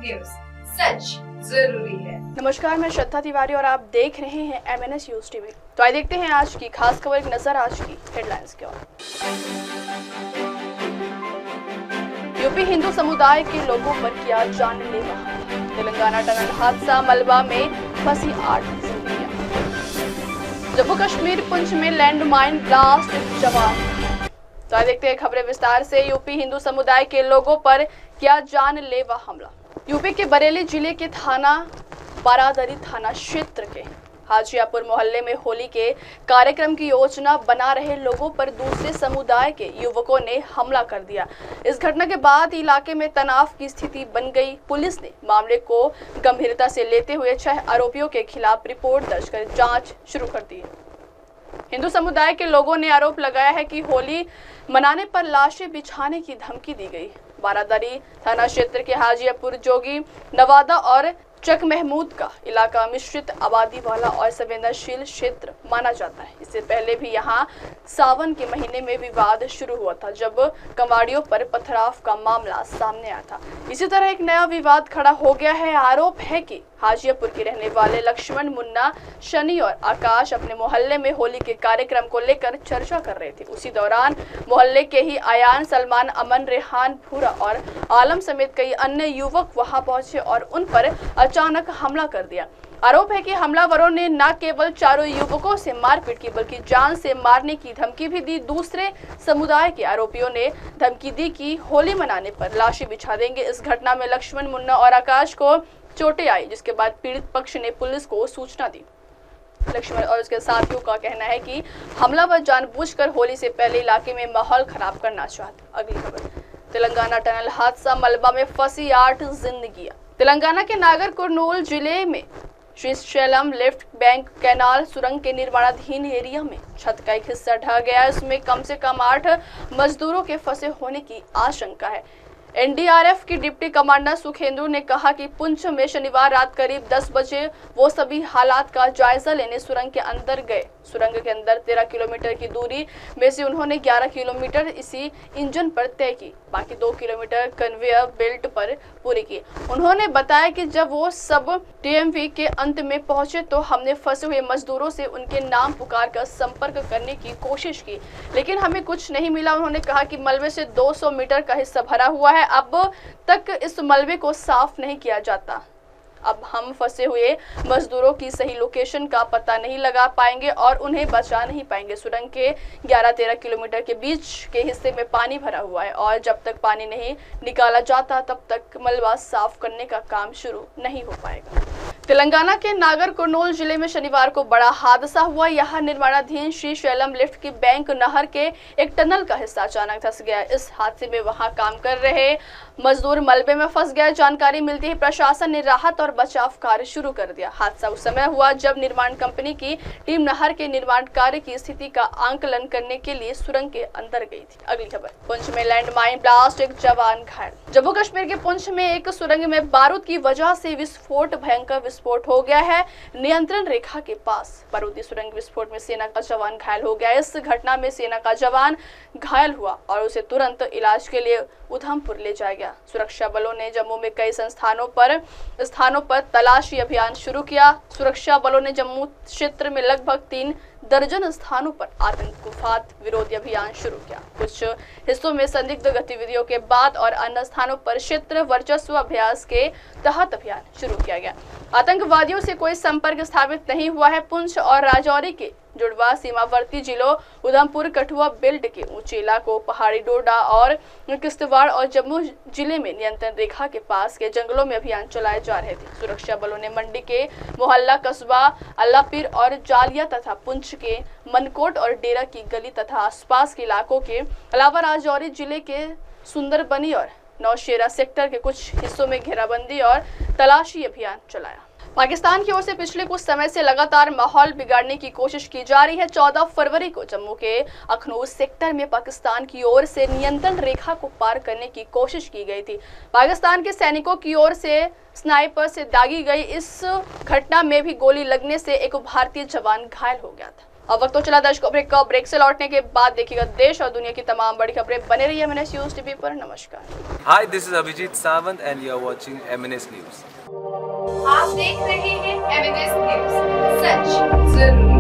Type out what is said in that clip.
News, सच जरूरी है। नमस्कार, मैं श्रद्धा तिवारी और आप देख रहे हैं MNS न्यूज टीवी। तो आइए देखते हैं आज की खास खबर। एक नजर आज की हेडलाइंस की ओर। यूपी हिंदू समुदाय के लोगों पर किया जानलेवा हमला। तेलंगाना टनल हादसा, मलबा में फंसी 8 जिंदगियां। जम्मू कश्मीर पुंछ में लैंडमाइन ब्लास्ट, जवान। तो आइए देखते हैं खबरें विस्तार से। यूपी हिंदू समुदाय के लोगों पर किया जानलेवा हमला। यूपी के बरेली जिले के थाना बारादरी थाना क्षेत्र के हाजियापुर मोहल्ले में होली के कार्यक्रम की योजना बना रहे लोगों पर दूसरे समुदाय के युवकों ने हमला कर दिया। इस घटना के बाद इलाके में तनाव की स्थिति बन गई। पुलिस ने मामले को गंभीरता से लेते हुए 6 आरोपियों के खिलाफ रिपोर्ट दर्ज कर जांच शुरू कर दी है। हिंदू समुदाय के लोगों ने आरोप लगाया है कि होली मनाने पर लाशें बिछाने की धमकी दी गई। बारादरी थाना क्षेत्र के हाजियापुर, जोगी, नवादा और चक महमूद का इलाका मिश्रित आबादी वाला और संवेदनशील क्षेत्र माना जाता है। इससे पहले भी यहां सावन के महीने में विवाद शुरू हुआ था, जब कवाड़ियों पर पथराव का मामला सामने आया था। इसी तरह एक नया विवाद खड़ा हो गया है। आरोप है कि हाजियापुर के रहने वाले लक्ष्मण, मुन्ना, शनि और आकाश अपने मोहल्ले में होली के कार्यक्रम को लेकर चर्चा कर रहे थे। उसी दौरान मोहल्ले के ही आयान, सलमान, अमन, रेहान, भूरा और आलम समेत कई अन्य युवक वहां पहुंचे और उन पर अचानक हमला कर दिया। आरोप है कि हमलावरों ने न केवल चारों युवकों से मारपीट की, बल्कि जान से मारने की धमकी भी दी। दूसरे समुदाय के आरोपियों ने धमकी दी कि होली मनाने पर लाशें बिछा देंगे। इस घटना में लक्ष्मण, मुन्ना और आकाश को चोटें आई, जिसके बाद पीड़ित पक्ष ने पुलिस को सूचना दी। लक्ष्मण और उसके साथियों का कहना है कि हमलावर जानबूझकर होली से पहले इलाके में माहौल खराब करना चाहते। अगली खबर, तेलंगाना टनल हादसा, मलबा में फंसी 8 जिंदगियां। तेलंगाना के नागर कुर्नूल जिले में श्रीशैलम लेफ्ट बैंक कैनाल सुरंग के निर्माणाधीन एरिया में छत का एक हिस्सा ढह गया। इसमें कम से कम 8 मजदूरों के फंसे होने की आशंका है। NDRF की डिप्टी कमांडर सुखेंदु ने कहा कि पुंछ में शनिवार रात करीब 10 बजे वो सभी हालात का जायजा लेने सुरंग के अंदर गए। सुरंग के अंदर 13 किलोमीटर की दूरी में से उन्होंने 11 किलोमीटर इसी इंजन पर तय की, बाकी 2 किलोमीटर कन्वेयर बेल्ट पर पूरी की। उन्होंने बताया कि जब वो सब TMV के अंत में पहुंचे तो हमने फंसे हुए मजदूरों से उनके नाम पुकार कर संपर्क करने की कोशिश की, लेकिन हमें कुछ नहीं मिला। उन्होंने कहा कि मलबे से 200 मीटर का हिस्सा भरा हुआ है। अब तक इस मलबे को साफ नहीं किया जाता। अब हम फंसे हुए मजदूरों की सही लोकेशन का पता नहीं लगा पाएंगे और उन्हें बचा नहीं पाएंगे। सुरंग के 11-13 किलोमीटर के बीच के हिस्से में पानी भरा हुआ है और जब तक पानी नहीं निकाला जाता तब तक मलबा साफ करने का काम शुरू नहीं हो पाएगा। तेलंगाना के नागर कुर्नूल जिले में शनिवार को बड़ा हादसा हुआ। यहाँ निर्माणाधीन श्रीशैलम लिफ्ट की बैंक नहर के एक टनल का हिस्सा अचानक धंस गया। इस हादसे में वहां काम कर रहे मजदूर मलबे में फंस गए। जानकारी मिलते ही प्रशासन ने राहत और बचाव कार्य शुरू कर दिया। हादसा उस समय हुआ जब निर्माण कंपनी की टीम नहर के निर्माण कार्य की स्थिति का आंकलन करने के लिए सुरंग के अंदर गई थी। अगली खबर, पुंछ में लैंडमाइन ब्लास्ट, एक जवान घायल। जम्मू कश्मीर के पुंछ में एक सुरंग में बारूद की वजह से विस्फोट, भयंकर विस्फोट हो गया है। नियंत्रण रेखा के पास बारूदी सुरंग विस्फोट में सेना का जवान घायल हो गया। इस घटना में सेना का जवान घायल हुआ और उसे तुरंत इलाज के लिए उधमपुर ले जाया गया। सुरक्षा बलों ने जम्मू में कई स्थानों पर तलाशी अभियान शुरू किया। सुरक्षा बलों ने जम्मू क्षेत्र में लगभग 3 दर्जन स्थानों पर आतंकवाद विरोधी अभियान शुरू किया। कुछ हिस्सों में संदिग्ध गतिविधियों के बाद और अन्य स्थानों पर क्षेत्र वर्चस्व अभ्यास के तहत अभियान शुरू किया गया। आतंकवादियों से कोई संपर्क स्थापित नहीं हुआ है। पुंछ और राजौरी के जुड़वा सीमावर्ती जिलों उधमपुर, कठुआ बेल्ट के ऊंचे इलाकों, पहाड़ी डोडा और किश्तवाड़ और जम्मू जिले में नियंत्रण रेखा के पास के जंगलों में अभियान चलाए जा रहे थे। सुरक्षा बलों ने मंडी के मोहल्ला, कस्बा, अल्लापीर और जालिया तथा पुंछ के मनकोट और डेरा की गली तथा आसपास के इलाकों के अलावा राजौरी जिले के सुंदरबनी और नौशेरा सेक्टर के कुछ हिस्सों में घेराबंदी और तलाशी अभियान चलाया। पाकिस्तान की ओर से पिछले कुछ समय से लगातार माहौल बिगाड़ने की कोशिश की जा रही है। 14 फरवरी को जम्मू के अखनूर सेक्टर में पाकिस्तान की ओर से नियंत्रण रेखा को पार करने की कोशिश की गई थी। पाकिस्तान के सैनिकों की ओर से स्नाइपर से दागी गई इस घटना में भी गोली लगने से एक भारतीय जवान घायल हो गया था। अब वक्त तो चला दर्शकों ब्रेक से लौटने के बाद देखिएगा देश और दुनिया की तमाम बड़ी खबरें। बने रहिए MNS न्यूज टीवी पर। नमस्कार। Hi, this is Abhijit Sawant and you are watching MNS News. आप देख रहे हैं MNS न्यूज, सच जरूरी